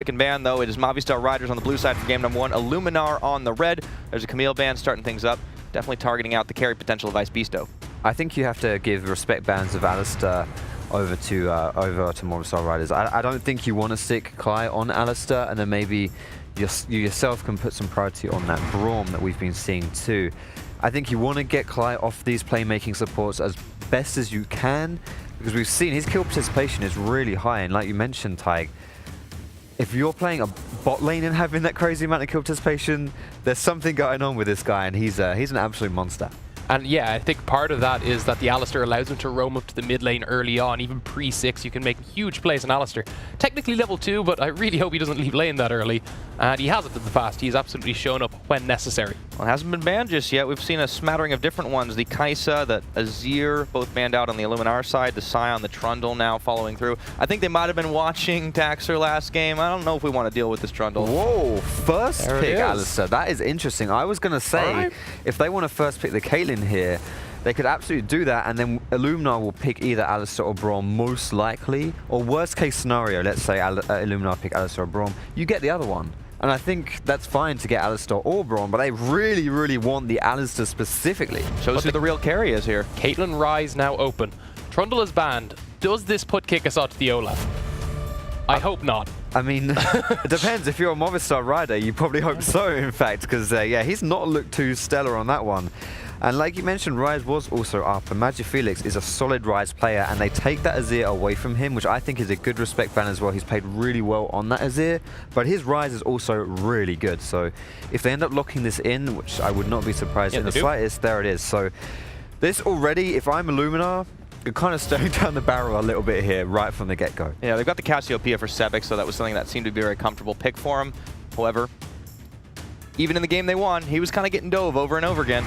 Pick and ban, though, it is Movistar Riders on the blue side for game number 1, Illuminar on the red. There's a Camille ban starting things up, definitely targeting out the carry potential of Ice Beasto. I think you have to give respect bans of Alistair over to Movistar Riders. I don't think you want to stick Cly on Alistair, and then maybe you yourself can put some priority on that Braum that we've been seeing too. I think you want to get Cly off these playmaking supports as best as you can, because we've seen his kill participation is really high, and like you mentioned, Tig, if you're playing a bot lane and having that crazy amount of kill participation, there's something going on with this guy, and he's an absolute monster. And yeah, I think part of that is that the Alistair allows him to roam up to the mid lane early on. Even pre-6, you can make huge plays on Alistair. Technically level 2, but I really hope he doesn't leave lane that early. And he hasn't in the past. He's absolutely shown up when necessary. Well, it hasn't been banned just yet. We've seen a smattering of different ones. The Kaisa, the Azir, both banned out on the Illuminar side. The Scion, the Trundle now following through. I think they might have been watching Taxer last game. I don't know if we want to deal with this Trundle. Whoa, first pick Alistair. That is interesting. I was going to say, if they want to first pick the Caitlyn here, they could absolutely do that, and then Illuminar will pick either Alistair or Braum most likely, or worst case scenario, let's say Illuminar pick Alistair or Braum, you get the other one. And I think that's fine to get Alistair or Braum, but they really, really want the Alistair specifically. Shows who the real carry is here. Caitlyn Rise now open. Trundle is banned. Does this put Kikasot to the Olaf? I hope not. I mean, it depends. If you're a Movistar rider, you probably hope so, in fact, because yeah, he's not looked too stellar on that one. And like you mentioned, Rise was also up, and Magic Felix is a solid Rise player, and they take that Azir away from him, which I think is a good respect ban as well. He's played really well on that Azir, but his Rise is also really good. So if they end up locking this in, which I would not be surprised in the slightest, there it is. So this already, if I'm Illuminar, you're kind of staring down the barrel a little bit here right from the get-go. Yeah, they've got the Cassiopeia for Sebek, so that was something that seemed to be a very comfortable pick for him. However, even in the game they won, he was kind of getting dove over and over again.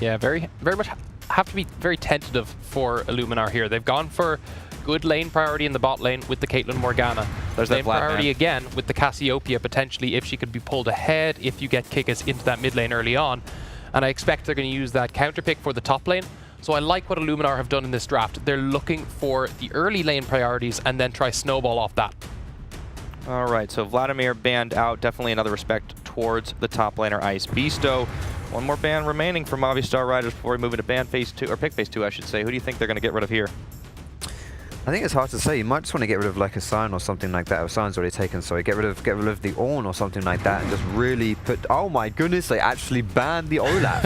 Yeah, very much have to be very tentative for Illuminar here. They've gone for good lane priority in the bot lane with the Caitlyn Morgana. There's lane priority again with the Cassiopeia, potentially, if she could be pulled ahead, if you get Kikas into that mid lane early on. And I expect they're going to use that counter pick for the top lane. So I like what Illuminar have done in this draft. They're looking for the early lane priorities and then try snowball off that. All right, so Vladimir banned out. Definitely another respect towards the top laner, Ice Beasto. One more ban remaining for Movistar Riders before we move into ban phase 2, or pick phase 2, I should say. Who do you think they're going to get rid of here? I think it's hard to say. You might just want to get rid of like a Scion or something like that. Sion's already taken, so get rid of the Ornn or something like that, and just really put. Oh my goodness, they actually banned the Olaf.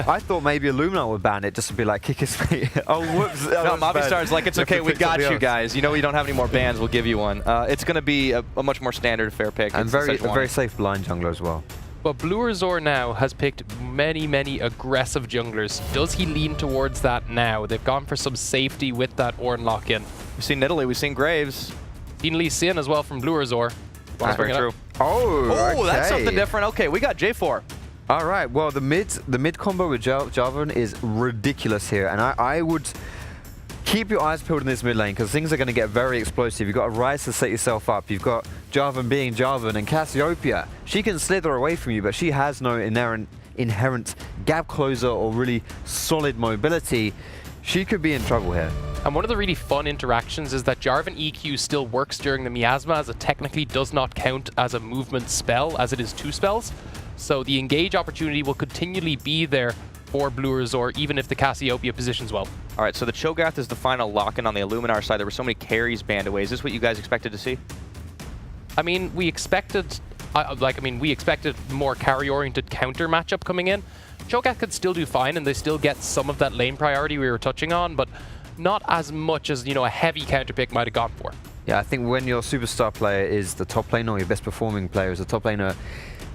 I thought maybe Illuminar would ban it just to be like kick his feet. Oh whoops! No, Movistar's like, it's okay, we got you guys. You know you don't have any more bans, we'll give you one. It's going to be a much more standard fair pick. And a very safe blind jungler as well. But Bluerzor now has picked many aggressive junglers. Does he lean towards that now? They've gone for some safety with that Ornn lock-in. We've seen Nidalee, we've seen Graves. Seen Lee Sin as well from Bluerzor. That's very true. Oh, okay. That's something different. Okay, we got J4. All right, well, the mid combo with Jarvan is ridiculous here, and I would keep your eyes peeled in this mid lane, because things are going to get very explosive. You've got a Rise to set yourself up. You've got Jarvan being Jarvan, and Cassiopeia, she can slither away from you, but she has no inherent gap closer or really solid mobility. She could be in trouble here. And one of the really fun interactions is that Jarvan EQ still works during the miasma, as it technically does not count as a movement spell, as it is 2 spells. So the engage opportunity will continually be there for Bluerzor, even if the Cassiopeia positions well. All right, so the Cho'Gath is the final lock-in on the Illuminar side. There were so many carries banned away. Is this what you guys expected to see? I mean, we expected more carry-oriented counter matchup coming in. Cho'Gath could still do fine, and they still get some of that lane priority we were touching on, but not as much as, you know, a heavy counter pick might have gone for. Yeah, I think when your superstar player is the top laner, or your best performing player is the top laner,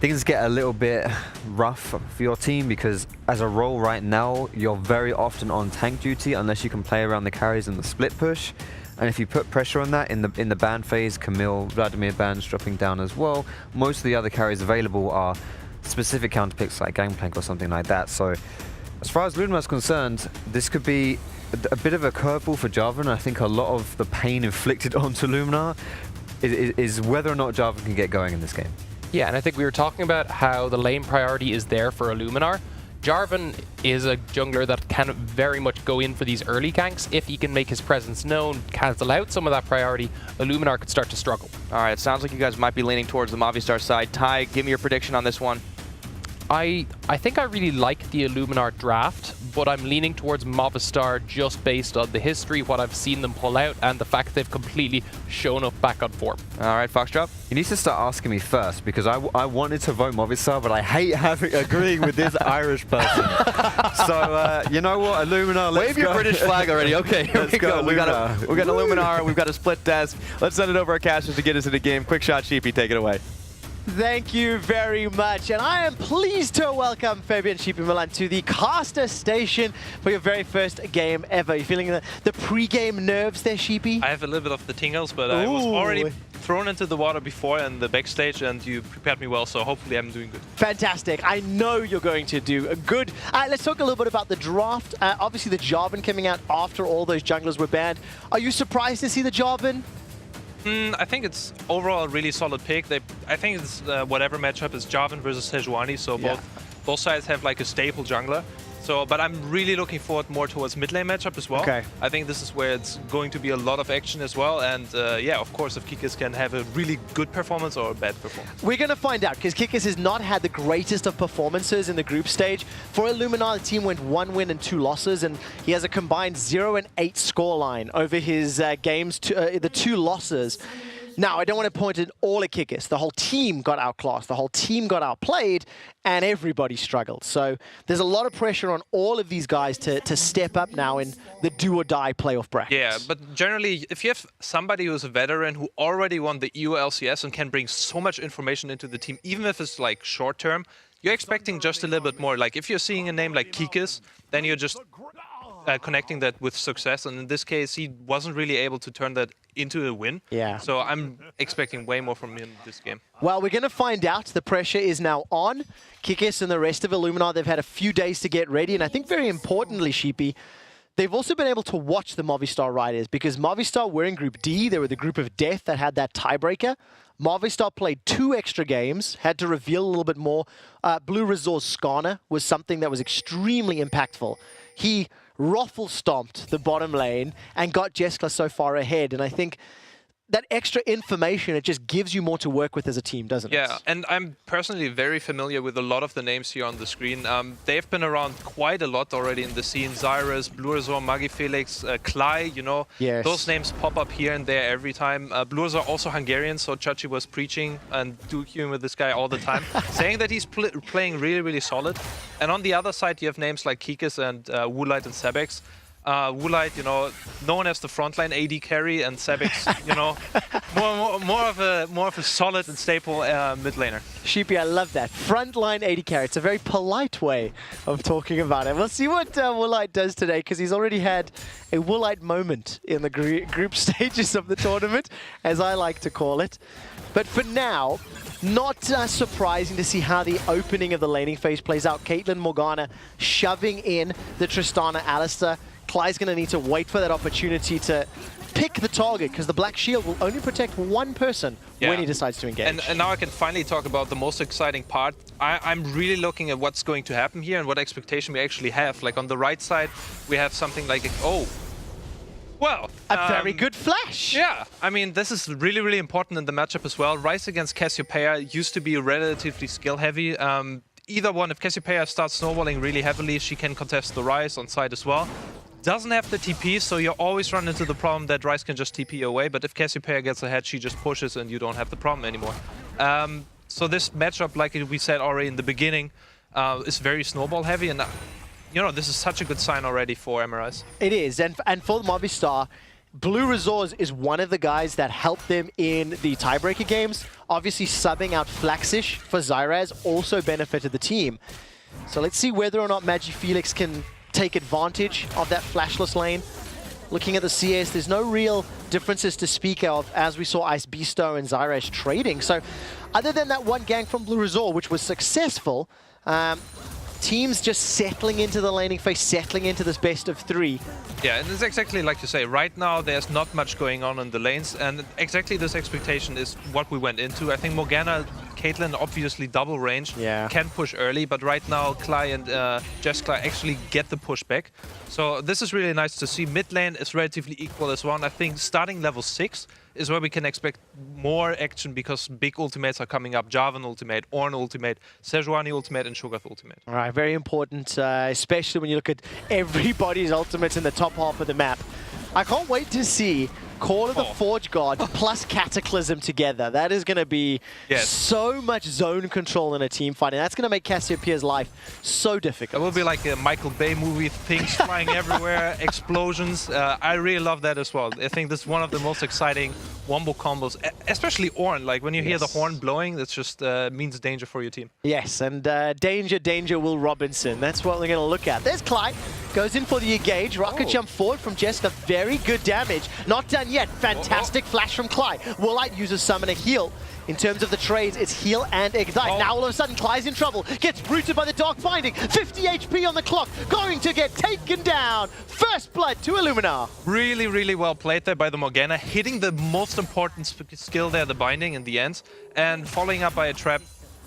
things get a little bit rough for your team, because as a role right now, you're very often on tank duty unless you can play around the carries and the split push. And if you put pressure on that in the ban phase, Camille, Vladimir bans dropping down as well. Most of the other carries available are specific counter picks like Gangplank or something like that. So as far as Illuminar is concerned, this could be a bit of a curveball for Jarvan. I think a lot of the pain inflicted onto Illuminar is whether or not Jarvan can get going in this game. Yeah, and I think we were talking about how the lane priority is there for Illuminar. Jarvan is a jungler that can very much go in for these early ganks. If he can make his presence known, cancel out some of that priority, Illuminar could start to struggle. All right, it sounds like you guys might be leaning towards the Movistar side. Ty, give me your prediction on this one. I think I really like the Illuminar draft, but I'm leaning towards Movistar just based on the history, what I've seen them pull out, and the fact they've completely shown up back on form. All right, Foxdrop. You need to start asking me first, because I wanted to vote Movistar, but I hate agreeing with this Irish person. So, you know what, Illuminar, let's Wave your go. British flag already. Okay, here Let's we go. go, We got Illuminar. Illuminar. We've got a split desk. Let's send it over our casters to get us in the game. Quick shot, Sheepy. Take it away. Thank you very much, and I am pleased to welcome Fabian Sheepy Milan to the caster station for your very first game ever. You feeling the pre-game nerves there, Sheepy? I have a little bit of the tingles, but I was already thrown into the water before in the backstage, and you prepared me well, so hopefully I'm doing good. Fantastic. I know you're going to do good. Let's talk a little bit about the draft. Obviously, the Jarvan coming out after all those junglers were banned. Are you surprised to see the Jarvan? I think it's overall a really solid pick. I think it's whatever matchup is Jarvan versus Sejuani, so both sides have like a staple jungler. So, but I'm really looking forward more towards mid lane matchup as well. Okay. I think this is where it's going to be a lot of action as well. And yeah, of course, if Kikis can have a really good performance or a bad performance. We're going to find out, because Kikis has not had the greatest of performances in the group stage. For Illuminar, the team went 1 win and 2 losses, and he has a combined 0 and 8 scoreline over his games, the 2 losses. Now, I don't want to point it all at Kikis. The whole team got outclassed, the whole team got outplayed, and everybody struggled. So there's a lot of pressure on all of these guys to step up now in the do-or-die playoff brackets. Yeah, but generally, if you have somebody who's a veteran who already won the EU LCS and can bring so much information into the team, even if it's like short-term, you're expecting just a little bit more. Like if you're seeing a name like Kikis, then you're just connecting that with success, and in this case, he wasn't really able to turn that into a win. Yeah. So I'm expecting way more from him this game. Well, we're going to find out. The pressure is now on. Kikis and the rest of Illuminar, they've had a few days to get ready, and I think very importantly, Sheepy, they've also been able to watch the Movistar Riders, because Movistar were in Group D. They were the group of death that had that tiebreaker. Movistar played 2 extra games, had to reveal a little bit more. Blue Resort's Skarner was something that was extremely impactful. He ruffle-stomped the bottom lane and got Jeskla so far ahead, and I think that extra information, it just gives you more to work with as a team, doesn't it? Yeah, and I'm personally very familiar with a lot of the names here on the screen. They've been around quite a lot already in the scene. Zyrus, Blue Resort, Magi Felix, Klai, you know. Yes. Those names pop up here and there every time. Blue Resort also Hungarian, so Chachi was preaching and duking with this guy all the time, saying that he's playing really, really solid. And on the other side, you have names like Kikis and Woolite and Sebex. Woolite, you know, known as the frontline AD carry, and Sebex, you know, more of a solid and staple mid laner. Sheepy, I love that. Frontline 80 carry. It's a very polite way of talking about it. We'll see what Woolite does today, because he's already had a Woolite moment in the group stages of the tournament, as I like to call it. But for now, not surprising to see how the opening of the laning phase plays out. Caitlyn Morgana shoving in the Tristana Alistar. Klai's going to need to wait for that opportunity to pick the target, because the Black Shield will only protect one person when he decides to engage. And now I can finally talk about the most exciting part. I'm really looking at what's going to happen here and what expectation we actually have. Like on the right side, we have something like, well, a very good flash. Yeah, I mean, this is really, really important in the matchup as well. Ryze against Cassiopeia used to be relatively skill-heavy. Either one, if Cassiopeia starts snowballing really heavily, she can contest the Ryze on side as well. Doesn't have the TP, so you always run into the problem that Ryze can just TP away, but if Cassiopeia gets ahead, she just pushes and you don't have the problem anymore. So this matchup, like we said already in the beginning, is very snowball-heavy, and you know, this is such a good sign already for MRIs. It is, and for Movistar, Blue Resorts is one of the guys that helped them in the tiebreaker games. Obviously, subbing out Flaxish for Zyraz also benefited the team. So let's see whether or not Magi Felix can take advantage of that flashless lane. Looking at the CS, there's no real differences to speak of, as we saw Ice Beasto and Zyraz trading. So other than that one gank from Blue Resort, which was successful, teams just settling into the laning phase, settling into this best of 3. Yeah, and it's exactly like you say. Right now, there's not much going on in the lanes, and exactly this expectation is what we went into. I think Morgana Caitlyn, obviously double range, Yeah. can push early, but right now Klai and Jeskla actually get the push back. So this is really nice to see. Mid lane is relatively equal as well, and I think starting level 6 is where we can expect more action because big ultimates are coming up. Jarvan ultimate, Ornn ultimate, Sejuani ultimate, and Shogath ultimate. All right, very important, especially when you look at everybody's ultimates in the top half of the map. I can't wait to see Call of the Forge God plus Cataclysm together. That is going to be so much zone control in a team fight, and that's going to make Cassiopeia's life so difficult. It will be like a Michael Bay movie, things flying everywhere, explosions. I really love that as well. I think this is one of the most exciting wombo combos, especially Ornn. Like when you hear the horn blowing, that just means danger for your team. Yes, and danger, danger, Will Robinson. That's what we're going to look at. There's Clyde. Goes in for the engage. Rocket jump forward from Jessica. Very good damage. Not done yet. Fantastic flash from Clyde. Woolite uses summon a heal. In terms of the trades, it's heal and ignite. Now all of a sudden, Clyde's in trouble. Gets rooted by the Dark Binding. 50 HP on the clock. Going to get taken down. First blood to Illuminar. Really, really well played there by the Morgana. Hitting the most important skill there, the Binding in the end. And following up by a trap.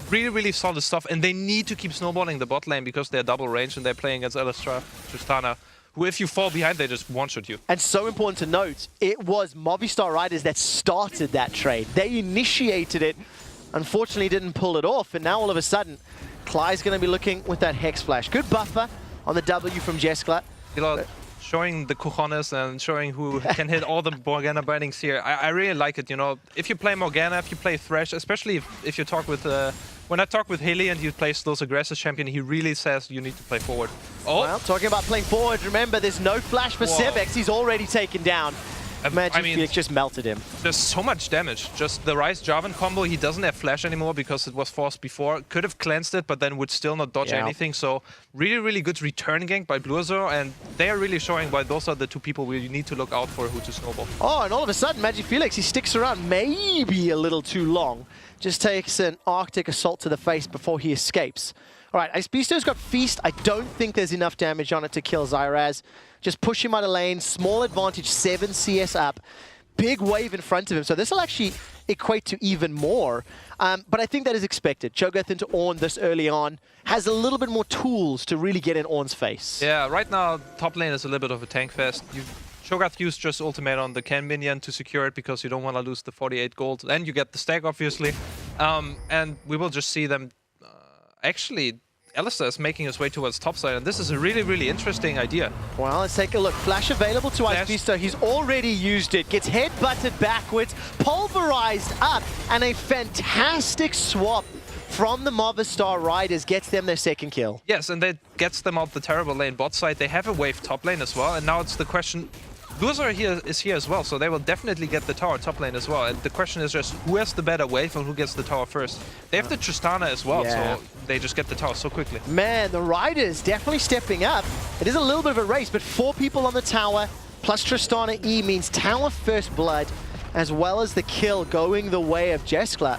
Really, really solid stuff. And they need to keep snowballing the bot lane because they're double range and they're playing against Alistra, Tristana, who if you fall behind, they just one-shot you. And so important to note, it was Movistar Riders that started that trade. They initiated it, unfortunately didn't pull it off, and now all of a sudden, Clyde's going to be looking with that Hex Flash. Good buffer on the W from Jeskla. You know, showing the cojones and showing who can hit all the Morgana bindings here. I really like it, you know. If you play Morgana, if you play Thresh, especially if you talk with... when I talk with Hilly and you play those aggressive champion, he really says you need to play forward. Oh! Well, talking about playing forward, remember there's no flash for Sevex. He's already taken down. Imagine Felix just melted him. There's so much damage. Just the Ryze Jarvan combo, he doesn't have flash anymore because it was forced before. Could have cleansed it, but then would still not dodge anything. So really, really good return gank by Bluazor, and they are really showing why those are the two people we need to look out for who to snowball. Oh, and all of a sudden, Magic Felix, he sticks around maybe a little too long. Just takes an Arctic Assault to the face before he escapes. All right, Icebeaster's got Feast. I don't think there's enough damage on it to kill Zyraz. Just push him out of lane, small advantage, 7 CS up. Big wave in front of him, so this will actually equate to even more. But I think that is expected. Cho'Gath into Ornn this early on has a little bit more tools to really get in Ornn's face. Yeah, right now, top lane is a little bit of a tank fest. Cho'Gath used just ultimate on the Ken minion to secure it because you don't want to lose the 48 gold. And you get the stack, obviously. And we will just see them... actually, Alistar is making his way towards topside, and this is a really, really interesting idea. Well, let's take a look. Flash available to Icebeaster. He's already used it. Gets head-butted backwards, pulverized up, and a fantastic swap from the Movistar Riders gets them their second kill. Yes, and that gets them out the terrible lane bot side. They have a wave top lane as well, and now it's the question... Bluazor is here as well, so they will definitely get the tower top lane as well. And the question is just who has the better wave and who gets the tower first. They have the Tristana as well, so they just get the tower so quickly. Man, the Riders definitely stepping up. It is a little bit of a race, but 4 people on the tower, plus Tristana E means tower first blood, as well as the kill going the way of Jeskla.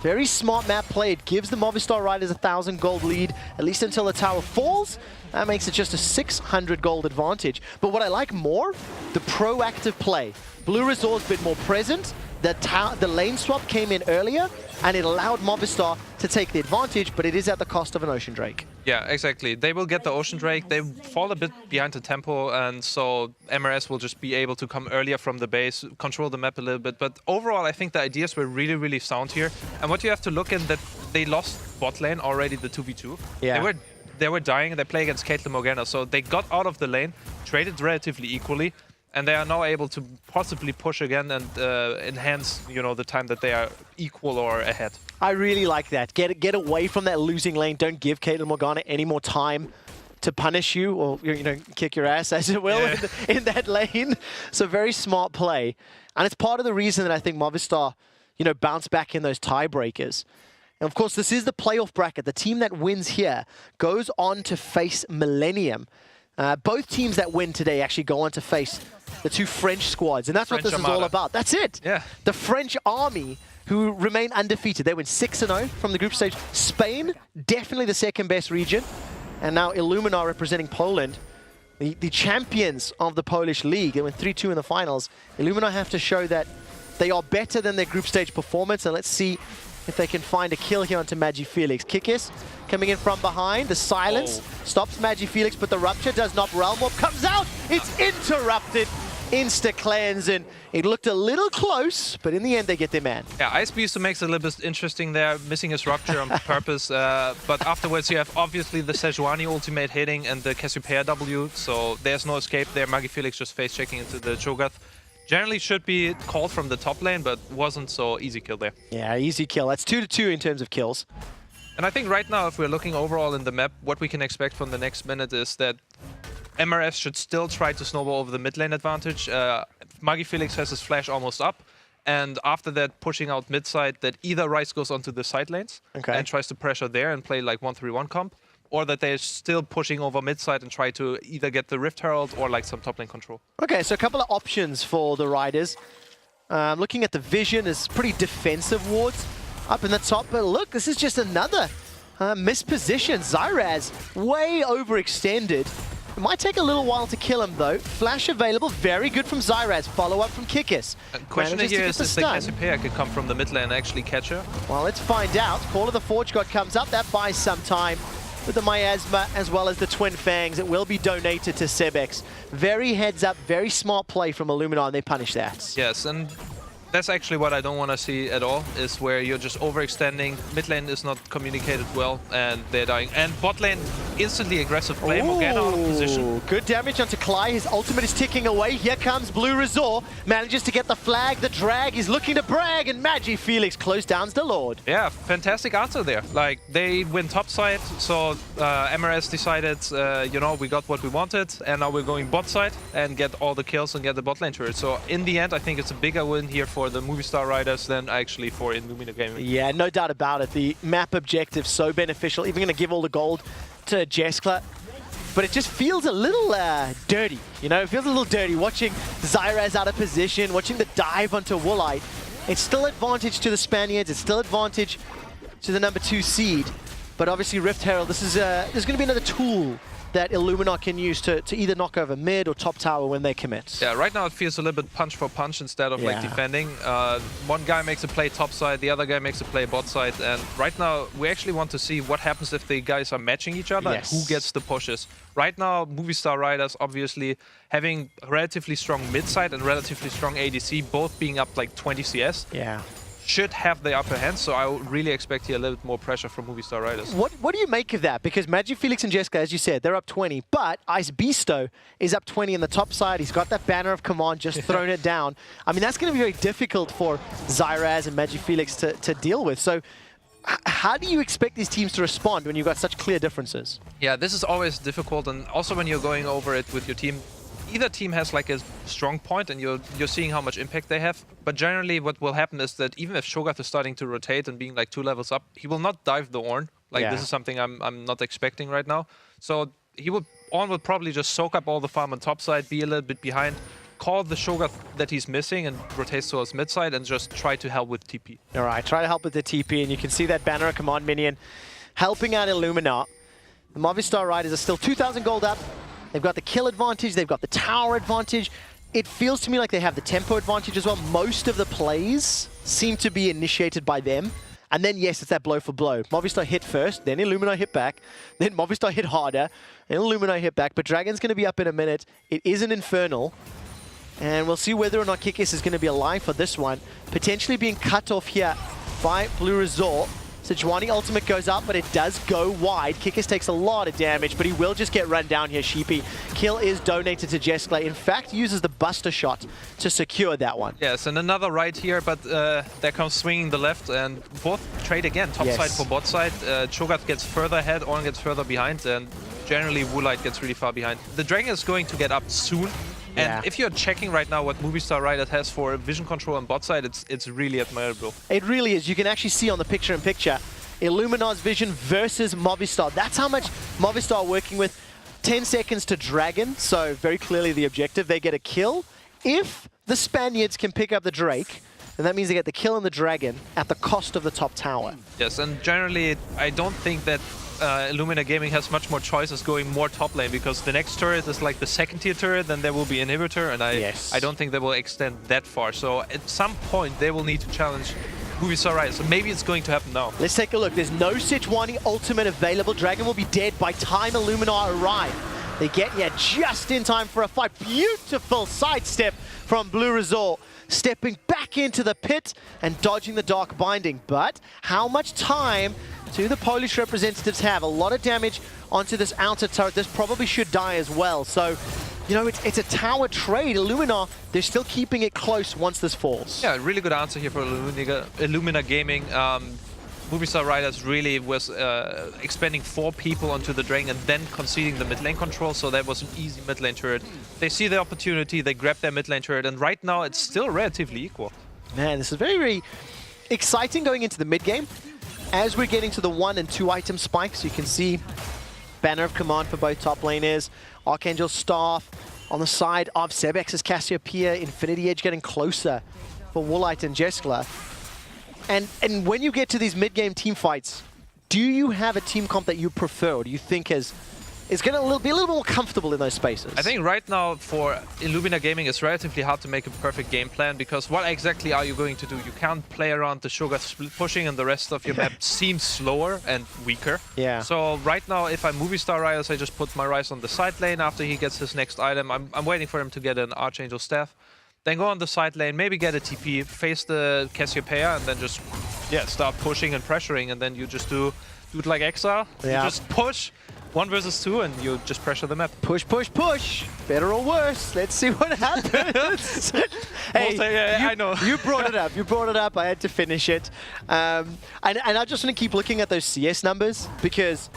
Very smart map play. It gives the Movistar Riders a 1,000 gold lead, at least until the tower falls. That makes it just a 600 gold advantage. But what I like more, the proactive play. Blue Resort's been more present. The lane swap came in earlier, and it allowed Movistar to take the advantage, but it is at the cost of an Ocean Drake. Yeah, exactly. They will get the Ocean Drake. They fall a bit behind the tempo, and so MRS will just be able to come earlier from the base, control the map a little bit. But overall, I think the ideas were really, really sound here. And what you have to look in that they lost bot lane already, the 2v2. Yeah. They were dying, and they play against Caitlyn Morgana, so they got out of the lane, traded relatively equally, and they are now able to possibly push again and enhance, you know, the time that they are equal or ahead. I really like that. Get away from that losing lane. Don't give Caitlyn Morgana any more time to punish you or, you know, kick your ass, as it will, in that lane. So very smart play. And it's part of the reason that I think Movistar, you know, bounce back in those tiebreakers. And of course, this is the playoff bracket. The team that wins here goes on to face Millennium. Both teams that win today actually go on to face the 2 French squads, and that's what this is all about. That's it. Yeah. The French army, who remain undefeated. They went 6-0 from the group stage. Spain, definitely the second best region. And now Illuminar representing Poland, the champions of the Polish league. They went 3-2 in the finals. Illuminar have to show that they are better than their group stage performance, and let's see if they can find a kill here onto Magi Felix. Kikis coming in from behind. The silence stops Magi Felix, but the rupture does not. Realm Warp comes out. It's interrupted. Insta cleanse, and it looked a little close, but in the end they get their man. Yeah, Ice Beast makes it a little bit interesting there, missing his rupture on purpose. But afterwards you have obviously the Sejuani ultimate hitting and the Cassiopeia W, so there's no escape there. Magi Felix just face checking into the Cho'Gath. Generally should be called from the top lane, but wasn't so easy kill there. Yeah, easy kill. That's 2-2 in terms of kills. And I think right now, if we're looking overall in the map, what we can expect from the next minute is that MRS should still try to snowball over the mid lane advantage. Magi Felix has his flash almost up, and after that pushing out mid side, that either Ryze goes onto the side lanes and tries to pressure there and play like 1-3-1 comp, or that they're still pushing over mid side and try to either get the Rift Herald or like some top lane control. Okay, so a couple of options for the Riders. Looking at the vision, is pretty defensive wards up in the top, but look, this is just another misposition. Zyraz way overextended. It might take a little while to kill him though. Flash available, very good from Zyraz. Follow up from Kikis. Question here is if the Cassiopeia can come from the mid lane and actually catch her. Well, let's find out. Call of the Forge God comes up, that buys some time. With the Miasma as well as the Twin Fangs, it will be donated to Sebex. Very heads up, very smart play from Illuminar, and they punish that. Yes, and that's actually what I don't want to see at all, is where you're just overextending. Mid lane is not communicated well, and they're dying. And bot lane, instantly aggressive play. Morgana out of position. Good damage onto Klai. His ultimate is ticking away. Here comes Blue Resort. Manages to get the flag. The drag is looking to brag, and Magi Felix close downs the Lord. Yeah, fantastic answer there. Like, they win top side, so MRS decided, you know, we got what we wanted, and now we're going bot side and get all the kills and get the bot lane turret. So in the end, I think it's a bigger win here for the Movistar Riders than actually for Illuminar Gaming. Yeah, no doubt about it. The map objective so beneficial. Even going to give all the gold to Jeskla. But it just feels a little dirty, you know? It feels a little dirty watching Zyraz out of position, watching the dive onto Woolite. It's still advantage to the Spaniards. It's still advantage to the number 2 seed. But obviously Rift Herald, this is there's going to be another tool that Illuminar can use to either knock over mid or top tower when they commit. Yeah, right now it feels a little bit punch for punch instead of like defending. One guy makes a play top side, the other guy makes a play bot side, and right now we actually want to see what happens if the guys are matching each other and who gets the pushes. Right now, Movistar Riders obviously having relatively strong mid side and relatively strong ADC, both being up like 20 CS. Yeah. Should have the upper hand, so I would really expect here a little bit more pressure from Movistar Riders. What do you make of that? Because Magi Felix and Jessica, as you said, they're up 20, but Ice Beasto is up 20 on the top side. He's got that banner of command, just thrown it down. I mean, that's going to be very difficult for Zyraz and Magi Felix to deal with. So how do you expect these teams to respond when you've got such clear differences? Yeah, this is always difficult, and also when you're going over it with your team, either team has like a strong point and you're seeing how much impact they have, but generally what will happen is that even if Cho'Gath is starting to rotate and being like 2 levels up, he will not dive the Ornn. Like this is something I'm not expecting right now. So Ornn will probably just soak up all the farm on top side, be a little bit behind, call the Cho'Gath that he's missing and rotates towards mid side and just try to help with TP. All right, try to help with the TP, and you can see that banner of command minion helping out Illuminar. The Movistar Riders are still 2,000 gold up. They've got the kill advantage, they've got the tower advantage. It feels to me like they have the tempo advantage as well. Most of the plays seem to be initiated by them. And then, yes, it's that blow for blow. Movistar hit first, then Illuminar hit back, then Movistar hit harder, then Illuminar hit back. But Dragon's going to be up in a minute. It is an Infernal. And we'll see whether or not Kikis is going to be alive for this one. Potentially being cut off here by Blue Resort. Sejuani ultimate goes up, but it does go wide. Kikis takes a lot of damage, but he will just get run down here, Sheepy. Kill is donated to Jeskla. In fact, uses the Buster Shot to secure that one. Yes, and another right here, but there comes swinging the left, and both trade again. Top side for bot side. Cho'Gath gets further ahead, Ornn gets further behind, and generally Woolite gets really far behind. The Dragon is going to get up soon. And if you're checking right now what Movistar Riders has for vision control on bot side, it's really admirable. It really is. You can actually see on the picture-in-picture, Illuminar's vision versus Movistar. That's how much Movistar are working with. 10 seconds to Dragon, so very clearly the objective. They get a kill. If the Spaniards can pick up the Drake, then that means they get the kill on the Dragon at the cost of the top tower. Yes, and generally, I don't think that Illuminar Gaming has much more choices going more top lane, because the next turret is like the 2nd tier turret, then there will be inhibitor, and I don't think they will extend that far. So at some point they will need to challenge Movistar Rise. So maybe it's going to happen now. Let's take a look. There's no Sejuani ultimate available. Dragon will be dead by time Illuminar arrive. They get here just in time for a fight. Beautiful sidestep from Blue Resort. Stepping back into the pit and dodging the Dark Binding. But how much time do the Polish representatives have? A lot of damage onto this outer turret. This probably should die as well. So, you know, it's a tower trade. Illuminar, they're still keeping it close once this falls. Yeah, really good answer here for Illuminar Gaming. Movistar Riders really was expanding 4 people onto the Dragon and then conceding the mid lane control, so that was an easy mid lane turret. They see the opportunity, they grab their mid lane turret, and right now it's still relatively equal. Man, this is very, very exciting going into the mid game. As we're getting to the 1 and 2 item spikes, you can see Banner of Command for both top laners, Archangel Staff on the side of Sebex's Cassiopeia, Infinity Edge getting closer for Woolite and Jeskla. And when you get to these mid-game team fights, do you have a team comp that you prefer, or do you think is going to be a little more comfortable in those spaces? I think right now for Illuminar Gaming it's relatively hard to make a perfect game plan, because what exactly are you going to do? You can't play around the sugar split pushing and the rest of your map seems slower and weaker. Yeah. So right now if I'm Movistar Riders, I just put my Ryze on the side lane after he gets his next item. I'm waiting for him to get an Archangel Staff. Then go on the side lane, maybe get a TP, face the Cassiopeia, and then just start pushing and pressuring, and then you just do it like Exile. Yeah. You just push 1 versus 2 and you just pressure the map. Push, push, push. Better or worse. Let's see what happens. Hey, I know. You brought it up. You brought it up. I had to finish it. And I just want to keep looking at those CS numbers, because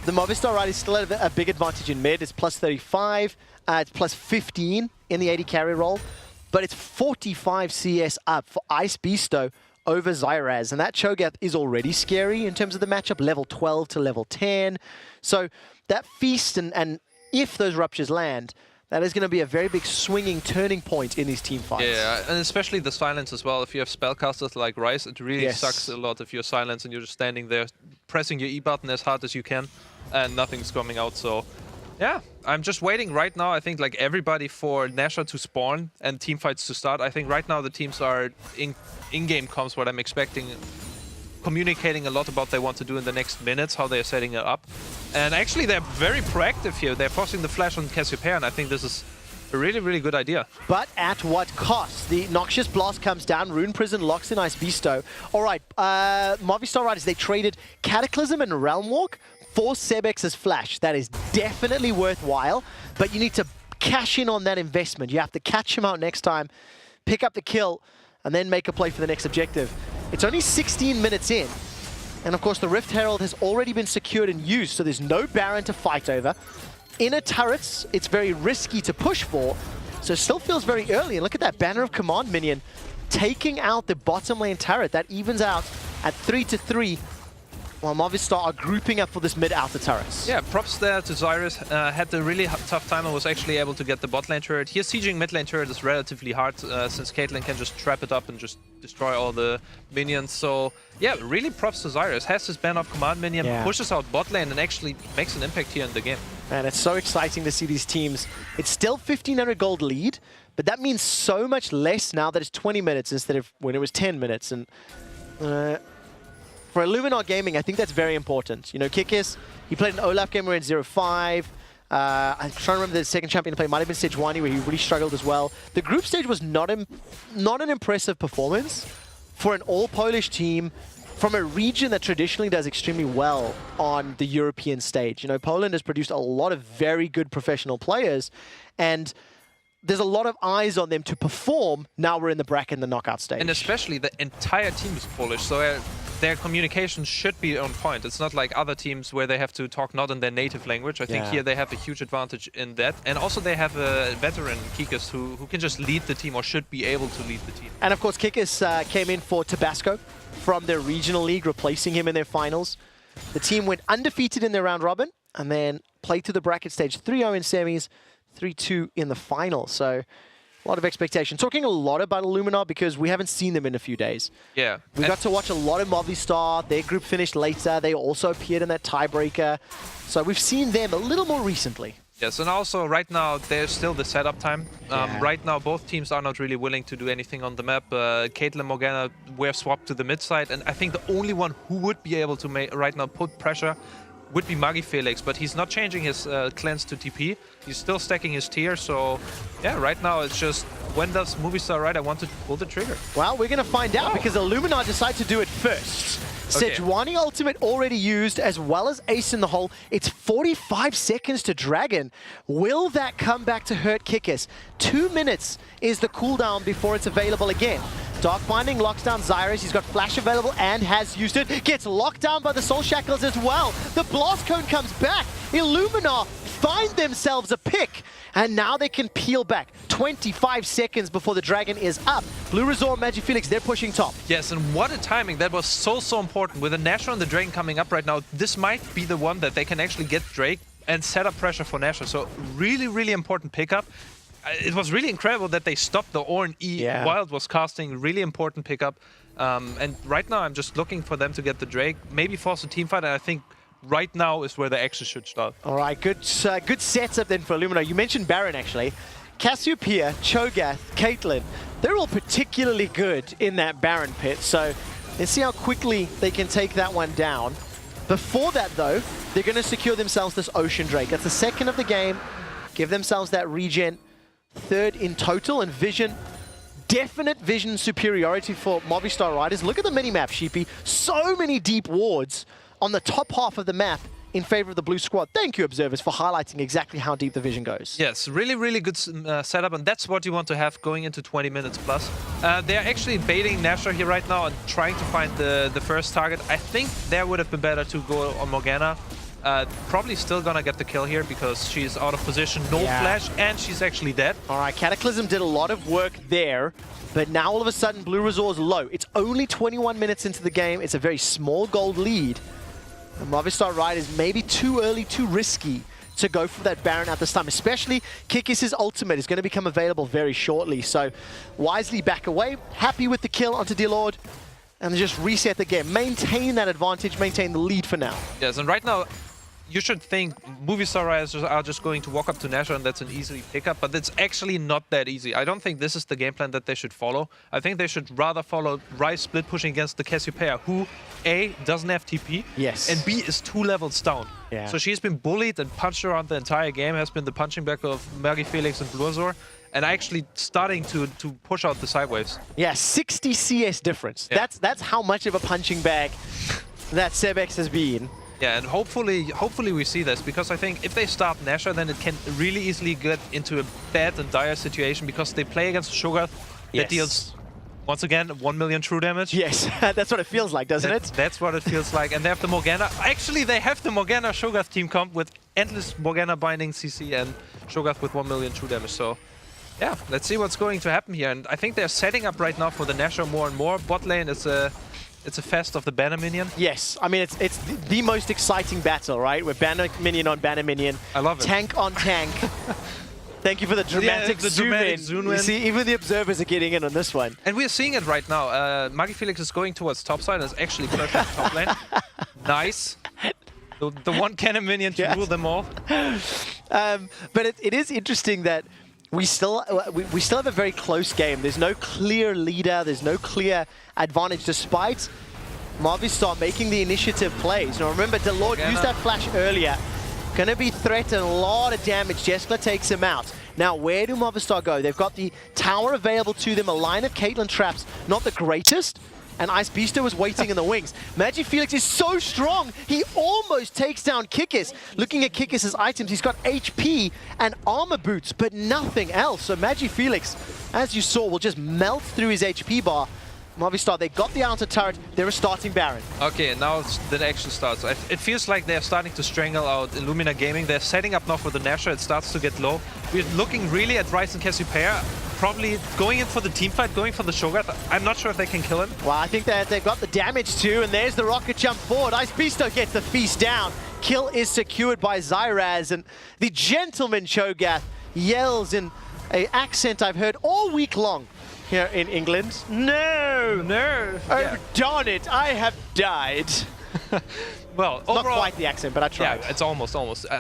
the Movistar Riders still have a big advantage in mid. It's plus 35. It's plus 15 in the 80 carry roll. But it's 45 CS up for Ice Beasto over Zyraz. And that Cho'Gath is already scary in terms of the matchup, level 12 to level 10. So that feast, and if those ruptures land, that is going to be a very big swinging turning point in these team fights. Yeah, and especially the silence as well. If you have spellcasters like Ryze, it really sucks a lot if you're silent and you're just standing there pressing your E button as hard as you can and nothing's coming out. So yeah, I'm just waiting right now, I think, like everybody, for Nasher to spawn and team fights to start. I think right now the teams are in-game comms, what I'm expecting, communicating a lot about what they want to do in the next minutes, how they're setting it up. And actually they're very proactive here. They're forcing the flash on Cassiopeia, and I think this is a really, really good idea. But at what cost? The Noxious Blast comes down, Rune Prison locks in Ice Beasto. All right, Movistar Riders, they traded Cataclysm and Realm Walk for Sebex's Flash. That is definitely worthwhile, but you need to cash in on that investment. You have to catch him out next time, pick up the kill, and then make a play for the next objective. It's only 16 minutes in, and of course the Rift Herald has already been secured and used, so there's no Baron to fight over. Inner turrets, it's very risky to push for, so it still feels very early. And look at that Banner of Command minion taking out the bottom lane turret. That evens out at 3-3. While Movistar are grouping up for this mid-outer turrets. Yeah, props there to Zyraz. Had a really tough time and was actually able to get the bot lane turret. Here, sieging mid lane turret is relatively hard since Caitlyn can just trap it up and just destroy all the minions. So yeah, really props to Zyraz. Has his Banner of Command minion, pushes out bot lane and actually makes an impact here in the game. Man, it's so exciting to see these teams. It's still 1,500 gold lead, but that means so much less now that it's 20 minutes instead of when it was 10 minutes. And for Illuminar Gaming, I think that's very important. You know, Kikis, he played an Olaf game where in 0-5. I'm trying to remember the second champion play might have been Sejuani, where he really struggled as well. The group stage was not an impressive performance for an all-Polish team from a region that traditionally does extremely well on the European stage. You know, Poland has produced a lot of very good professional players, and there's a lot of eyes on them to perform. Now we're in the bracket and the knockout stage. And especially the entire team is Polish, so their communication should be on point. It's not like other teams where they have to talk not in their native language. I think here they have a huge advantage in that. And also they have a veteran, Kikis, who can just lead the team, or should be able to lead the team. And of course, Kikis came in for Tabasco from their regional league, replacing him in their finals. The team went undefeated in their round robin, and then played to the bracket stage 3-0 in semis, 3-2 in the final. So a lot of expectation. Talking a lot about Illuminar because we haven't seen them in a few days. Yeah. We got to watch a lot of Movistar. Their group finished later. They also appeared in that tiebreaker. So we've seen them a little more recently. Yes, and also right now there's still the setup time. Right now both teams are not really willing to do anything on the map. Caitlyn Morgana were swapped to the mid side, and I think the only one who would be able to right now put pressure would be Magi Felix, but he's not changing his cleanse to TP. He's still stacking his tier, so yeah, right now it's just, when does Movistar I want to pull the trigger? Well, we're going to find out because Illuminar decide to do it first. Okay. Sejuani ultimate already used, as well as Ace in the hole. It's 45 seconds to Dragon. Will that come back to hurt Kikis? 2 minutes is the cooldown before it's available again. Dark Binding locks down Zyrus. He's got Flash available and has used it. Gets locked down by the Soul Shackles as well. The Blast Cone comes back. Illuminar find themselves a pick. And now they can peel back. 25 seconds before the Dragon is up. Blue Resort, Magic Felix, they're pushing top. Yes, and what a timing. That was so important. With the Nashor and the Dragon coming up right now, this might be the one that they can actually get Drake and set up pressure for Nashor. So really, really important pickup. It was really incredible that they stopped the Ornn E while it was casting. Really important pickup. And right now I'm just looking for them to get the Drake, maybe force a team fight, and I think right now is where the action should start. All right, good setup then for Illuminar. You mentioned Baron, actually. Cassiopeia, Cho'Gath, Caitlyn, they're all particularly good in that Baron pit, so let's see how quickly they can take that one down. Before that, though, they're going to secure themselves this Ocean Drake. That's the second of the game. Give themselves that regen. Third in total, and vision. Definite vision superiority for Movistar Riders. Look at the mini-map, Sheepy. So many deep wards on the top half of the map in favor of the blue squad. Thank you, observers, for highlighting exactly how deep the vision goes. Yes, really, really good setup, and that's what you want to have going into 20 minutes plus. They're actually baiting Nashor here right now and trying to find the first target. I think there would have been better to go on Morgana. Probably still gonna get the kill here because she's out of position, no flash, and she's actually dead. All right, Cataclysm did a lot of work there, but now all of a sudden Blue Resort's low. It's only 21 minutes into the game. It's a very small gold lead. And Movistar Riders maybe too early, too risky to go for that Baron at this time, especially Kikis' ultimate is going to become available very shortly. So wisely back away, happy with the kill onto Delord, and just reset the game. Maintain that advantage, maintain the lead for now. Yes, and right now, you should think Movistar Riders are just going to walk up to Nashor and that's an easy pickup, but it's actually not that easy. I don't think this is the game plan that they should follow. I think they should rather follow Ryze split pushing against the Cassiopeia, who A, doesn't have TP, and B, is 2 levels down. So she's been bullied and punched around the entire game, has been the punching bag of Magi Felix and Bluazor, and actually starting to push out the sideways. Yeah, 60 CS difference. Yeah. That's how much of a punching bag that Sebex has been. Yeah, and hopefully we see this, because I think if they start Nashor, then it can really easily get into a bad and dire situation, because they play against Cho'Gath that deals, once again, 1 million true damage. Yes, that's what it feels like, doesn't it? That's what it feels like. And they have the Morgana. Actually, they have the Morgana Cho'Gath team comp with endless Morgana binding CC and Cho'Gath with 1 million true damage. So yeah, let's see what's going to happen here. And I think they're setting up right now for the Nashor more and more. Bot lane is it's a fest of the banner minion. Yes, I mean, it's the most exciting battle, right? We're banner minion on banner minion. I love it. Tank on tank. Thank you for the dramatic, zoom in. You see, even the observers are getting in on this one. And we're seeing it right now. Magi Felix is going towards top side and is actually pushing top lane. Nice. The one cannon minion to rule them all. But it is interesting that we still have a very close game. There's no clear leader. There's no clear advantage, despite Movistar making the initiative plays. Now remember, Delord used that flash earlier. Gonna be threatened, a lot of damage. Jeskla takes him out. Now, where do Movistar go? They've got the tower available to them, a line of Caitlyn traps, not the greatest. And Ice Beaster was waiting in the wings. Magi Felix is so strong, he almost takes down Kikis. Looking at Kikis' items, he's got HP and armor boots, but nothing else. So Magi Felix, as you saw, will just melt through his HP bar. Movistar, they got the outer turret, they're a starting Baron. Okay, now the action starts. It feels like they're starting to strangle out Illuminar Gaming. They're setting up now for the Nashor. It starts to get low. We're looking really at Ryze and Cassiopeia, probably going in for the team fight, going for the Cho'Gath. I'm not sure if they can kill him. Well, I think that they've got the damage too, and there's the rocket jump forward. Ice Beasto gets the feast down. Kill is secured by Zyraz, and the gentleman Cho'Gath yells in an accent I've heard all week long here in England. No! No! Oh, darn it, I have died. Well, Not overall, quite the accent, but I tried. yeah, it's almost.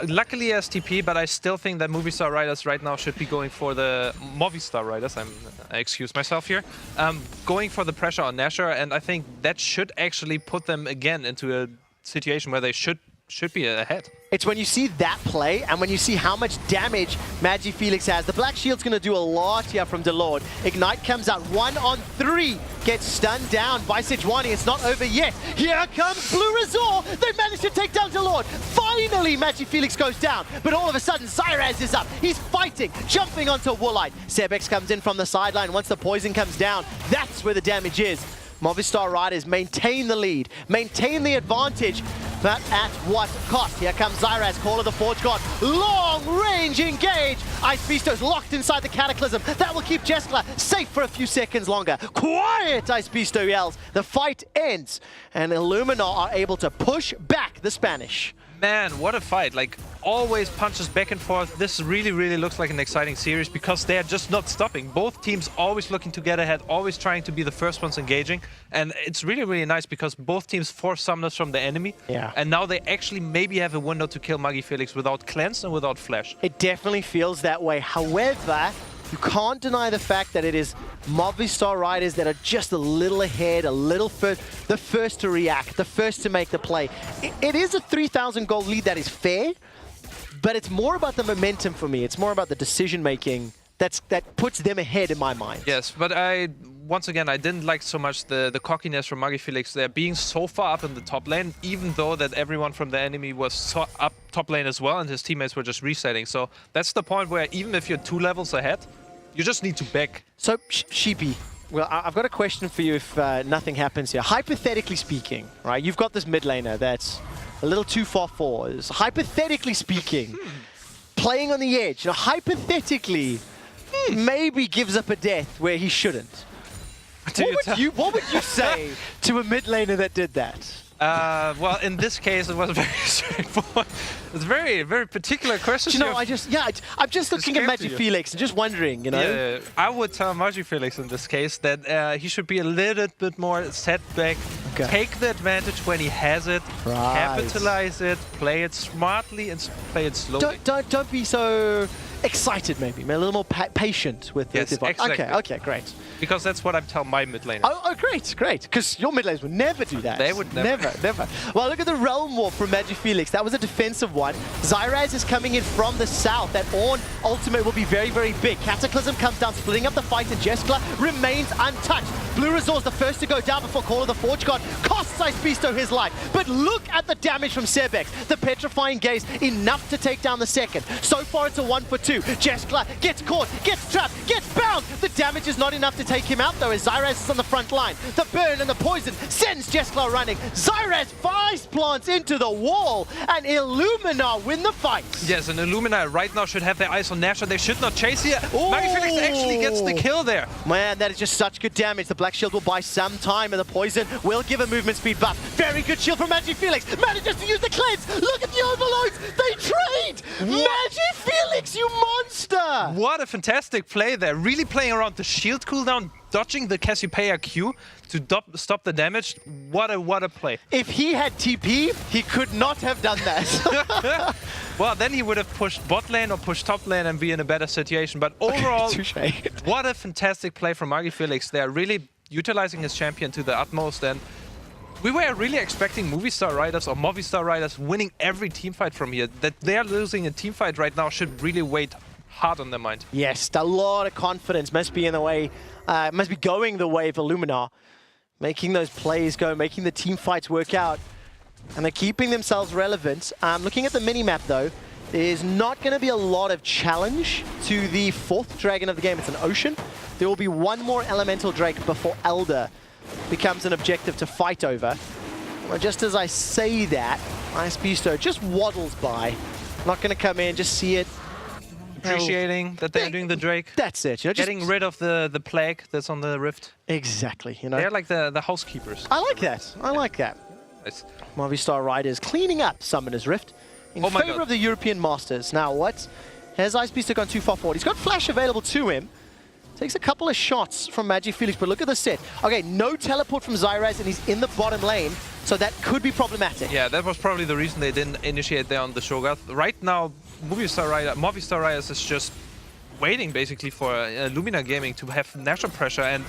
Luckily STP, but I still think that Movistar Riders right now should be going for the Movistar Riders. I excuse myself here. Going for the pressure on Nashor, and I think that should actually put them again into a situation where they should be ahead. It's when you see that play and when you see how much damage Magi Felix has. The Black Shield's going to do a lot here from Delord. Ignite comes out 1 on 3. Gets stunned down by Sejuani. It's not over yet. Here comes Blue Resort. They managed to take down Delord. Finally, Magi Felix goes down. But all of a sudden, Zyraz is up. He's fighting, jumping onto Woolite. Sebex comes in from the sideline. Once the poison comes down, that's where the damage is. Movistar Riders maintain the lead, maintain the advantage, but at what cost? Here comes Zyraz, Call of the Forge God. Long range engage. Ice Beasto's locked inside the Cataclysm. That will keep Jeskla safe for a few seconds longer. Quiet, Ice Beasto yells. The fight ends, and Illuminar are able to push back the Spanish. Man, what a fight. Like, always punches back and forth. This really, really looks like an exciting series because they're just not stopping. Both teams always looking to get ahead, always trying to be the first ones engaging. And it's really, really nice because both teams force summoners from the enemy. Yeah. And now they actually maybe have a window to kill Magi Felix without cleanse and without flash. It definitely feels that way. However, you can't deny the fact that it is Movistar Riders that are just a little ahead, a little the first to react, the first to make the play. It is a 3,000 goal lead that is fair, but it's more about the momentum for me. It's more about the decision-making that puts them ahead in my mind. Yes, but once again, I didn't like so much the cockiness from Magi Felix there, being so far up in the top lane, even though that everyone from the enemy was so up top lane as well, and his teammates were just resetting. So that's the point where even if you're 2 levels ahead, you just need to back. So, Sheepy, well, I've got a question for you if nothing happens here. Hypothetically speaking, right, you've got this mid laner that's a little too far forward. Hypothetically speaking, playing on the edge, hypothetically, maybe gives up a death where he shouldn't. What would you say to a mid laner that did that? Well, in this case, it was very straightforward. It's a very, very particular question. Do you know, I'm just looking at Magi Felix and just wondering, Yeah, I would tell Magi Felix in this case that he should be a little bit more set back, take the advantage when he has it, capitalize it, play it smartly and play it slowly. Don't be so excited, maybe. A little more patient with the device. Exactly. Okay, great. Because that's what I tell my mid laners. Oh, great. Because your mid laners would never do that. They would never. Never. Well, look at the Realm Warp from Magi Felix. That was a defensive one. Zyraz is coming in from the south. That Ornn ultimate will be very, very big. Cataclysm comes down, splitting up the fight, and Jeskla remains untouched. Blue Resort's the first to go down before Call of the Forge God costs Ice Beasto his life. But look at the damage from Sebex. The Petrifying Gaze, enough to take down the second. So far, it's a 1 for 2. Jeskla gets caught, gets trapped, gets bound. The damage is not enough to take him out, though, as Zyraz is on the front line. The burn and the poison sends Jeskla running. Zyraz face plants into the wall, and Illuminar win the fight. Yes, and Illuminar right now should have their eyes on Nashor. They should not chase here. Magi Felix actually gets the kill there. Man, that is just such good damage. The Black Shield will buy some time, and the poison will give a movement speed buff. Very good shield from Magi Felix. Manages to use the cleanse. Look at the overloads. They trade. Magi Felix, you monster. What a fantastic play there. Really playing around the shield cooldown, dodging the Cassiopeia Q to stop the damage. What a play. If he had TP, he could not have done that. Well, then he would have pushed bot lane or pushed top lane and be in a better situation. But overall, what a fantastic play from Magi Felix. They're really utilizing his champion to the utmost, and we were really expecting Movistar Riders or Movistar Riders winning every teamfight from here. That they're losing a teamfight right now should really weigh hard on their mind. Yes, a lot of confidence must be in the way, must be going the way of Illuminar, making those plays go, making the team fights work out, and they're keeping themselves relevant. Looking at the mini-map though, there's not going to be a lot of challenge to the 4th dragon of the game. It's an ocean. There will be one more elemental drake before Elder becomes an objective to fight over. Well, just as I say that, Ice Beasto just waddles by. Not going to come in, just see it. Appreciating that they're doing the Drake. That's it. Just getting rid of the plague that's on the rift. Exactly. They're like the housekeepers. I like that. I like that. Nice. Movistar Riders cleaning up Summoner's Rift in favor of the European Masters. Now what? Has Ice Beasto gone too far forward? He's got Flash available to him. Takes a couple of shots from Magi Felix, but look at the set. Okay, no teleport from Zyraz, and he's in the bottom lane. So that could be problematic. Yeah, that was probably the reason they didn't initiate there on the Shogun. Right now, Movistar Riders is just waiting basically for Illuminar Gaming to have national pressure, and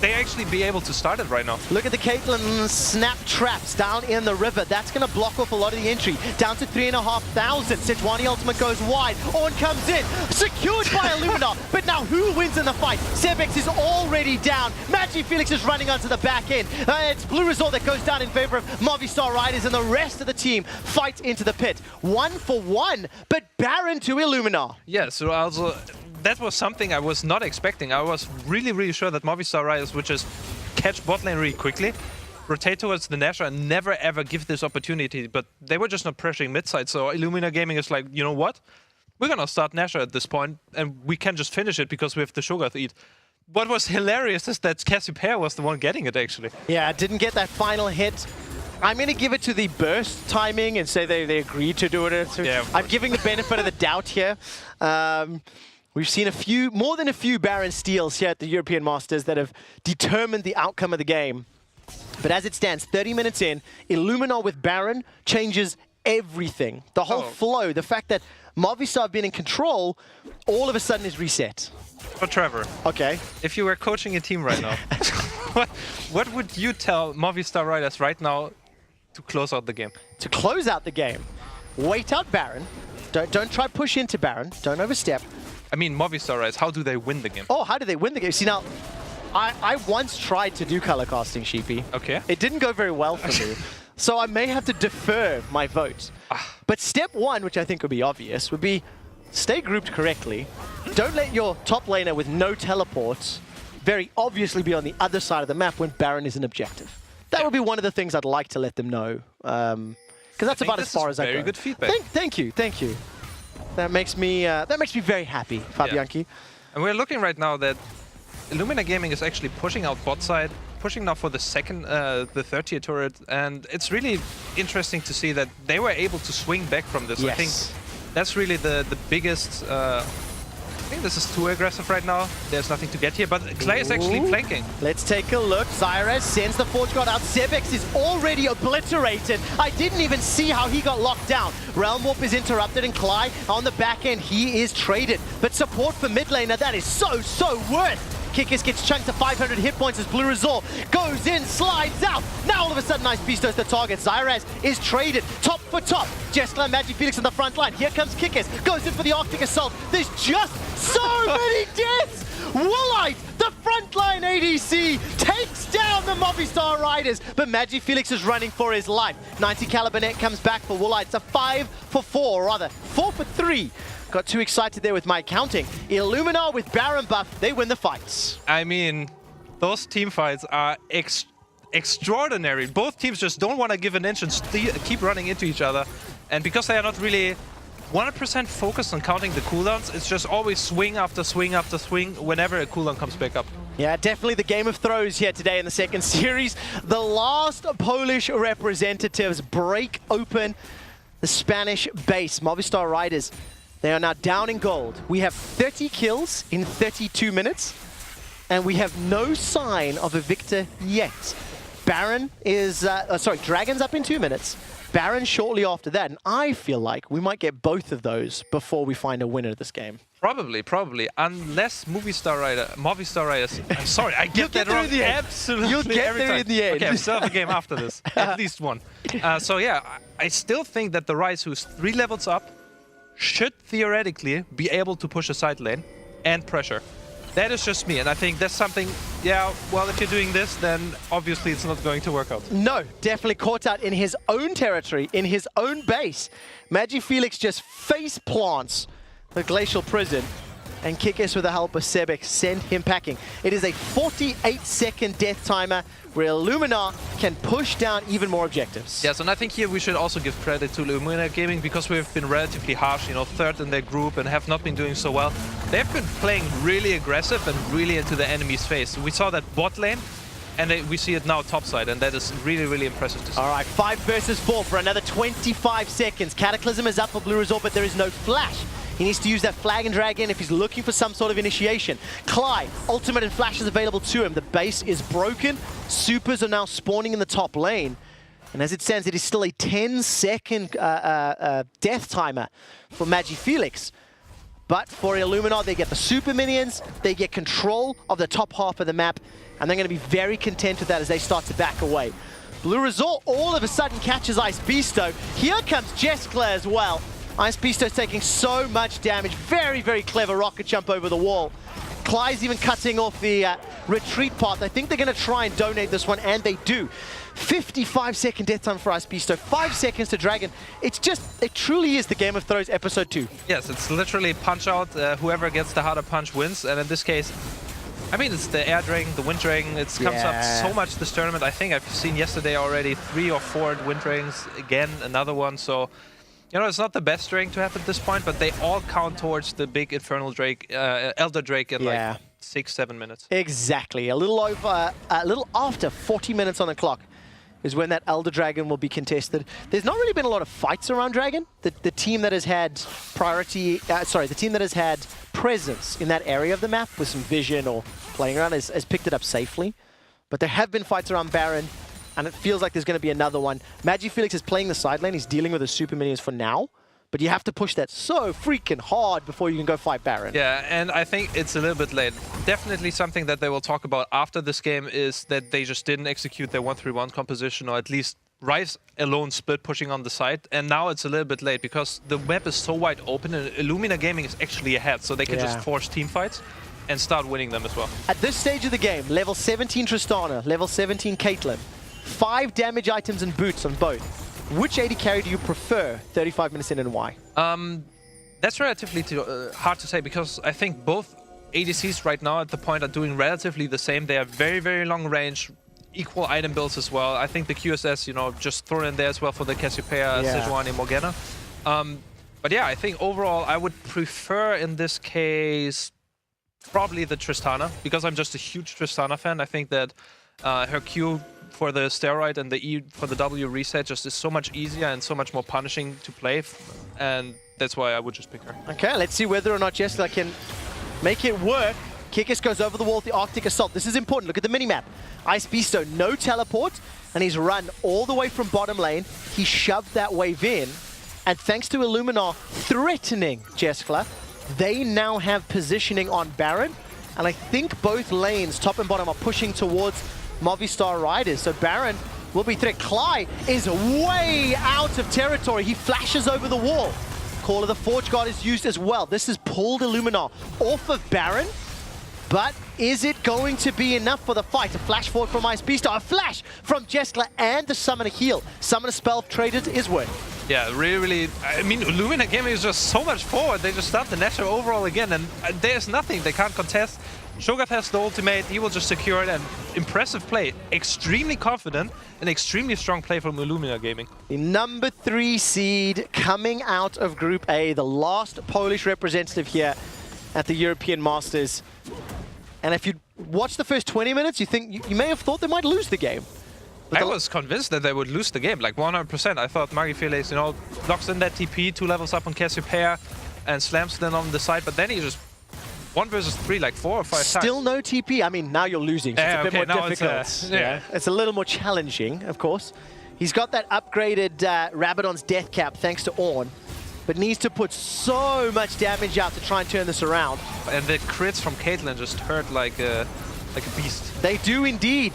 they actually be able to start it right now. Look at the Caitlyn snap traps down in the river. That's going to block off a lot of the entry. Down to 3,500. Sejuani ultimate goes wide. Ornn comes in. Secured by Illuminar. But now who wins in the fight? Sebex is already down. MagiFelix is running onto the back end. It's Blue Resort that goes down in favor of Movistar Riders, and the rest of the team fights into the pit. 1-for-1, but Baron to Illuminar. Yeah, so also that was something I was not expecting. I was really sure that Movistar Riders would just catch bot lane really quickly, rotate towards the Nashor, and never ever give this opportunity. But they were just not pressuring mid side. So Illuminar Gaming is like, you know what? We're gonna start Nashor at this point, and we can just finish it because we have the Shogun eat. What was hilarious is that Cassiopeia was the one getting it actually. Yeah, didn't get that final hit. I'm going to give it to the burst timing and say they agreed to do it. Yeah, I'm giving the benefit of the doubt here. We've seen more than a few Baron steals here at the European Masters that have determined the outcome of the game. But as it stands, 30 minutes in, Illuminar with Baron changes everything. The whole flow, the fact that Movistar have been in control, all of a sudden is reset. But Trevor, okay, if you were coaching a team right now, what would you tell Movistar Riders right now to close out the game? To close out the game, wait out Baron. Don't try push into Baron. Don't overstep. I mean, Movistar Riders, how do they win the game? Oh, how do they win the game? See, now, I once tried to do color casting, Sheepy. Okay. It didn't go very well for me. So I may have to defer my vote. But step one, which I think would be obvious, would be stay grouped correctly. Don't let your top laner with no teleports very obviously be on the other side of the map when Baron is an objective. That would be one of the things I'd like to let them know. Because that's about as far as I go. Very good feedback. Thank you. That makes me very happy, Fabianchi. Yeah. And we're looking right now that Illuminar Gaming is actually pushing out bot side, pushing now for the third tier turret, and it's really interesting to see that they were able to swing back from this. Yes. I think that's really the biggest. I think this is too aggressive right now. There's nothing to get here, but Clay is actually flanking. Let's take a look. Zyrez sends the Forge God out. Sebex is already obliterated. I didn't even see how he got locked down. Realm Warp is interrupted, and Clay on the back end, he is traded. But support for mid laner, that is so worth. Kikis gets chunked to 500 hit points as Blue Resort goes in, slides out. Now all of a sudden, Ice Beast does the target. Zyrez is traded, top for top. Jeskla and MagiFelix on the front line. Here comes Kikis, goes in for the Arctic Assault. There's just so many deaths! Woolite, the frontline ADC, takes down the Movistar Riders, but MagiFelix is running for his life. 90 caliber net comes back for Woolite. It's a 4 for 3. Got too excited there with my counting. Illuminar with Baron buff, they win the fights. I mean, those team fights are extraordinary. Both teams just don't want to give an inch and keep running into each other. And because they are not really 100% focused on counting the cooldowns, it's just always swing after swing after swing whenever a cooldown comes back up. Yeah, definitely the Game of Throws here today in the second series. The last Polish representatives break open the Spanish base. Movistar Riders, they are now down in gold. We have 30 kills in 32 minutes, and we have no sign of a victor yet. Baron is, Dragon's up in 2 minutes. Baron shortly after that, and I feel like we might get both of those before we find a winner of this game. Probably, unless Movistar Riders. I'm sorry, I get that wrong. Absolutely, you'll get every there time. in the end. Okay, I still have a game after this, at least one. So yeah, I still think that the Ryze, who's 3 levels up, should theoretically be able to push a side lane and pressure. That is just me, and I think that's something, yeah, well, if you're doing this, then obviously it's not going to work out. No, definitely caught out in his own territory, in his own base. MagiFelix just face plants the Glacial Prison, and Kikis with the help of Sebex send him packing. It is a 48-second death timer where Illuminar can push down even more objectives. Yes, and I think here we should also give credit to Illuminar Gaming because we've been relatively harsh, you know, third in their group and have not been doing so well. They've been playing really aggressive and really into the enemy's face. We saw that bot lane, and we see it now topside, and that is really impressive to see. All right, 5 versus 4 for another 25 seconds. Cataclysm is up for Blue Resort, but there is no flash. He needs to use that Flag and Dragon if he's looking for some sort of initiation. Clyde, ultimate and flash is available to him. The base is broken. Supers are now spawning in the top lane. And as it stands, it is still a 10-second death timer for MagiFelix. But for Illuminar, they get the super minions, they get control of the top half of the map, and they're going to be very content with that as they start to back away. Blue Resort all of a sudden catches Ice Beasto. Here comes Jeskla as well. Ice Beasto's taking so much damage. Very, very clever rocket jump over the wall. Cly's even cutting off the retreat path. I think they're going to try and donate this one, and they do. 55-second death time for Ice Beasto, 5 seconds to Dragon. It's just, it truly is the Game of Thrones Episode 2. Yes, it's literally punch out. Whoever gets the harder punch wins. And in this case, I mean, it's the air drain, the wind drain. It comes up so much this tournament. I think I've seen yesterday already 3 or 4 wind drains. Again, another one. So, you know, it's not the best drain to have at this point, but they all count towards the big Infernal Drake, Elder Drake in like 6-7 minutes. Exactly. A little after 40 minutes on the clock is when that Elder Dragon will be contested. There's not really been a lot of fights around Dragon. The team that has had priority, the team that has had presence in that area of the map with some vision or playing around has picked it up safely. But there have been fights around Baron, and it feels like there's going to be another one. MagiFelix is playing the side lane. He's dealing with the super minions for now. But you have to push that so freaking hard before you can go fight Baron. Yeah, and I think it's a little bit late. Definitely something that they will talk about after this game is that they just didn't execute their 1-3-1 composition, or at least Ryze alone split pushing on the side. And now it's a little bit late because the map is so wide open and Illuminar Gaming is actually ahead, so they can just force team fights and start winning them as well. At this stage of the game, level 17 Tristana, level 17 Caitlyn, 5 damage items and boots on both. Which AD carry do you prefer 35 minutes in, and why? That's relatively hard to say because I think both ADCs right now at the point are doing relatively the same. They have very, very long range, equal item builds as well. I think the QSS, you know, just thrown in there as well for the Cassiopeia, Sejuani, Morgana. But yeah, I think overall I would prefer in this case probably the Tristana because I'm just a huge Tristana fan. I think that her Q for the steroid and the E for the W reset just is so much easier and so much more punishing to play, and that's why I would just pick her. Okay, let's see whether or not Jeskla can make it work. Kikis goes over the wall with the Arctic Assault. This is important. Look at the minimap. Ice Beasto, no teleport, and he's run all the way from bottom lane. He shoved that wave in, and thanks to Illuminar threatening Jeskla, they now have positioning on Baron, and I think both lanes, top and bottom, are pushing towards Movistar Riders. So Baron will be threat. Cly is way out of territory. He flashes over the wall. Call of the Forge God is used as well. This has pulled Illuminar off of Baron. But is it going to be enough for the fight? A flash forward from Ice Beasto, a flash from Jeskla, and the Summoner heal. Summoner spell traded is worth. Yeah, really, I mean, Illuminar Gaming is just so much forward. They just start the Nashor overall again, and there's nothing. They can't contest. Shogat has the ultimate. He will just secure it, and impressive play. Extremely confident and extremely strong play from Illuminar Gaming. The number 3 seed coming out of Group A, the last Polish representative here at the European Masters. And if you watch the first 20 minutes, you think you may have thought they might lose the game. I was convinced that they would lose the game, like 100%. I thought MagiFelix, you know, locks in that TP, 2 levels up on Cassiopeia, and slams them on the side, but then he just 1 versus 3, like 4 or 5 times. Still no TP. I mean, now you're losing, so it's a bit more difficult. It's a little more challenging, of course. He's got that upgraded Rabadon's Death Cap thanks to Ornn, but needs to put so much damage out to try and turn this around. And the crits from Caitlyn just hurt like a beast. They do indeed.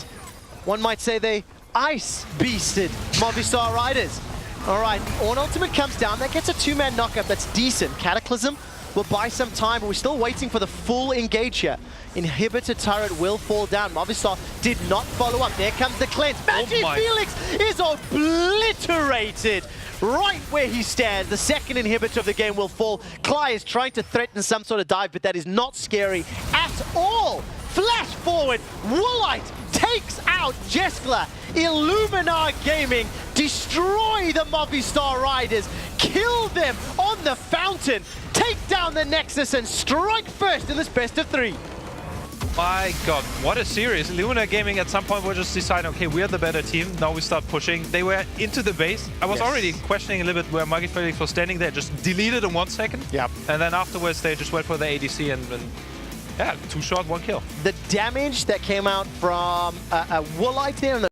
One might say they ice beasted Movistar Riders. All right, Ornn ultimate comes down. That gets a 2-man knockup. That's decent. Cataclysm will buy some time, but we're still waiting for the full engage here. Inhibitor turret will fall down. Movistar did not follow up. There comes the cleanse. MagiFelix is obliterated right where he stands. The second inhibitor of the game will fall. Cly is trying to threaten some sort of dive, but that is not scary at all. Flash forward. Woolite takes out Jeskla. Illuminar Gaming destroy the Movistar Riders. Kill them on the fountain. Take down the Nexus and strike first in this best of 3. My god, what a series. Illuminar Gaming at some point will just decide, okay, we're the better team. Now we start pushing. They were into the base. I was already questioning a little bit where MagiFelix was standing there, just deleted in 1 second. Yep. And then afterwards they just went for the ADC and yeah, 2 shot, 1 kill. The damage that came out from a Woolite there in the